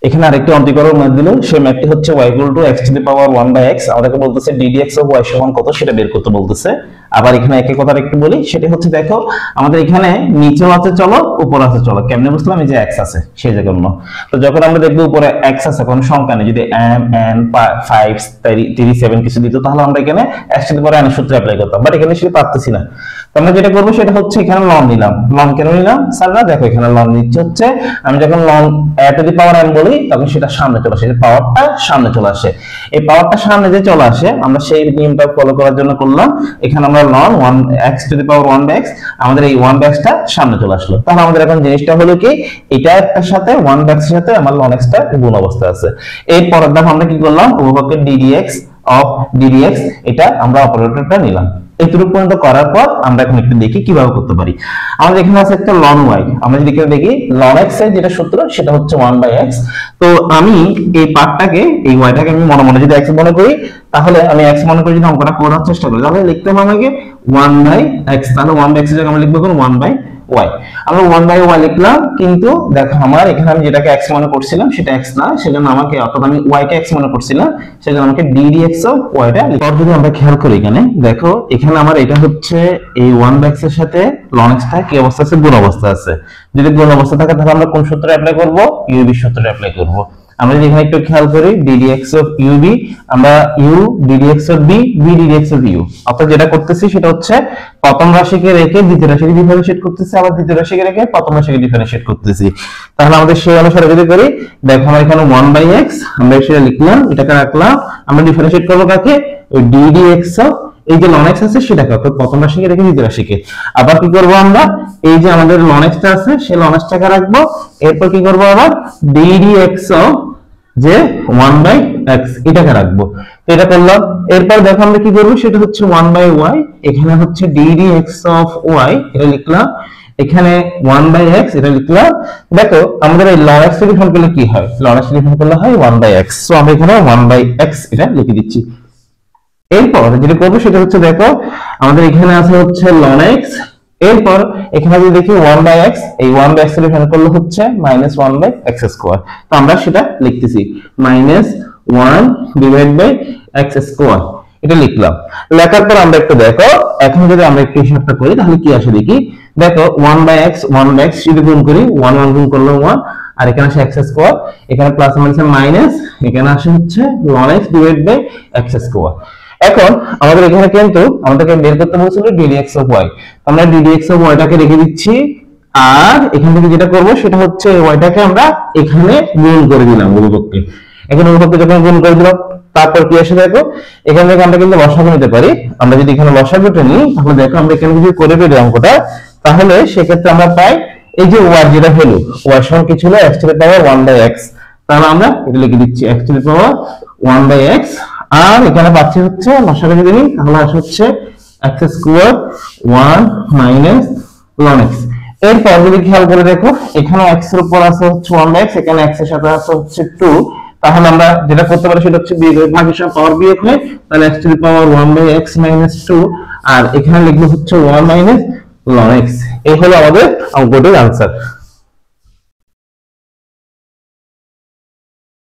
এখানে আরেকটি অন্তরীকরণ ম্যাথ দিল, সেই ম্যাথটি হচ্ছে y = x to the power 1/x। আমাদেরকে বলতেছে ddx of y সমান কত সেটা বের করতে বলতেছে। আবার এখানে একই কথা একটু বলি, সেটা হচ্ছে দেখো আমাদের এখানে নিচেও আছে চলো, উপর আছে চলো। কেমনে বুঝলাম? এই যে x আছে সেই জায়গায় জন্য। তো যখন আমরা দেখব উপরে x আছে কোনো সংখ্যা নেই, যদি m n 5 37 কিছু দিত, তাহলে আমরা এখানে x to the power n এর সূত্র অ্যাপ্লাই করতাম, বাট এখানে সেটা পারতেছি না। তো আমরা যেটা করব সেটা হচ্ছে এখানে লন নিলাম। লন কেন নিলাম স্যাররা? দেখো এখানে লন নিচ্ছে হচ্ছে আমি যখন loan a to the power n বলি তখন সেটা সামনে চলে আসে, পাওয়ারটা সামনে চলে আসে। এই পাওয়ারটা সামনে যে চলে আসে আমরা সেই নিয়মটা ফলো করার জন্য করলাম। এখানে আমরা loan 1x to the power 1/x, আমাদের এই 1/x টা সামনে চলে আসলো। তাহলে আমাদের এখন জিনিসটা হলো কি, এটা একটার সাথে 1/x এর সাথে আমার ln x টা গুণ অবস্থায় আছে। এর পরের ধাপ আমরা কি করলাম, উভয়পক্ষের ddx of ddx এটা আমরা অপারেটরটা নিলাম। এইটুকু পর্যন্ত করার পর আমরা এখন একটু দেখি কিভাবে করতে পারি। আমাদের এখানে আছে একটা ln y, আমরা যদি এখানে দেখি ln x এর যেটা সূত্র সেটা হচ্ছে 1/x। তো আমি এই পার্টটাকে, এই y টাকে আমি মনে মনে যদি x মনে করি, তাহলে আমি x মনে করে যদি অঙ্কটা করার চেষ্টা করি, তাহলে লিখতে হবে আমাকে 1/x। তাহলে 1/x এর জায়গায় আমরা লিখবো 1/y। আমরা 1/y লিখলাম, কিন্তু দেখো আমার এখানে আমি যেটাকে x মনে করছিলাম সেটা x না, সেজন্য আমাকে, অর্থাৎ আমি y কে x মনে করছিলাম, সেজন্য আমাকে ddx of y টা লিখতে হবে। যদি আমরা খেয়াল করি এখানে দেখো, এখানে আমার এটা হচ্ছে এই 1/x এর সাথে ln x টা কি অবস্থা আছে? গুণ অবস্থা আছে। যদি গুণ অবস্থা থাকে তাহলে আমরা কোন সূত্র অ্যাপ্লাই করব? u/v সূত্র অ্যাপ্লাই করব। আমরা যদি এখানে একটু খেয়াল করি ddx of u/v, আমরা u ddx of v, v ddx of u, অর্থাৎ যেটা করতেছি সেটা হচ্ছে প্রথম রাশিকে রেখে দ্বিতীয় রাশিকে ডিফারেন্সিয়েট করতেছি, আবার দ্বিতীয় রাশিকে রেখে প্রথম রাশিকে ডিফারেন্সিয়েট করতেছি। তাহলে আমাদের সেই অনুসারে যদি করি, দেখো আমরা এখানে 1/x আমরা সেটা লিখলাম, এটাকে রাখলাম, আমরা ডিফারেন্সিয়েট করব কাকে? ওই ddx of এই যে ln x আছে সেটাকে, অর্থাৎ প্রথম রাশিকে রেখে দ্বিতীয় রাশিকে। আবার কি করব আমরা, এই যে আমাদের ln x টা আছে সেই ln x টাকে রাখবো, এরপর কি করব আবার ddx of যে 1/x এটাকে রাখবো। এটা করলাম। এরপর দেখো আমরা কি করব, সেটা হচ্ছে 1/y, এখানে হচ্ছে ddx of y এটা লিখলাম, এখানে 1/x এটা লিখলাম। দেখো আমাদের এই ln x থেকে ডিফারেন্ট করলে কি হয়? ln x ডিফারেন্ট করলে হয় 1/x। সো আমরা এখানে 1/x এটা লিখে দিচ্ছি। এরপর যেটা করবো সেটা হচ্ছে দেখো আমাদের এখানে আছে হচ্ছে ln x, এরপর এখানে যদি দেখি 1/x, এই 1/x এর ডিফারেন্ট করলে হচ্ছে -1/x²। তো আমরা সেটা লিখতেছি -1/x², এটা লিখলাম। লেখার পর আমরা একটু দেখো, এখন যদি আমরা একটু হিসাবটা করি তাহলে কি আসে দেখি। দেখো 1/x যদি গুণ করি, 1 1 গুণ করলে 1, আর এখানে আসে x², এখানে প্লাস মাইনাস, এখানে আসে হচ্ছে ln x/x²। এখন আমাদের এখানে কিন্তু আমাদেরকে বের করতে বলছিল ddx of y, আমরা ddx of y টাকে রেখে দিচ্ছি, আর এখান থেকে যেটা করব সেটা হচ্ছে y টাকে আমরা এখানে গুণ করে দিলাম উভয়পক্ষে। এখানে উভয়পক্ষে যখন গুণ করে দিলাম, তারপর কি আসে দেখো, এখান থেকে আমরা কিন্তু লসাগু নিতে পারি। আমরা যদি এখানে লসাগুটা নিই, তাহলে দেখো আমরা এখানে যদি করে ফেলি অঙ্কটা, তাহলে সেক্ষেত্রে আমরা পাই এই যে y যেটা হলো, y সমান কি ছিল? x to the power 1/x। তাহলে আমরা এটা লিখে দিচ্ছি x to the power 1/x, আর এখানে পাচ্ছি হচ্ছে লসাগু যদি নিই তাহলে আসে হচ্ছে x² 1 ln x। এরপর যদি খেয়াল করে দেখো, এখানে x এর উপর আছে হচ্ছে 1/x, এখানে x এর সাথে আছে হচ্ছে 2, তাহলে আমরা যেটা করতে পারি সেটা হচ্ছে বিয়োগ, ভাগের সব পাওয়ার বিয়োগ হয়, তাহলে x to the power 1/x - 2, আর এখানে লিখবো হচ্ছে 1 ln x। এই হলো আমাদের অঙ্কটির आंसर।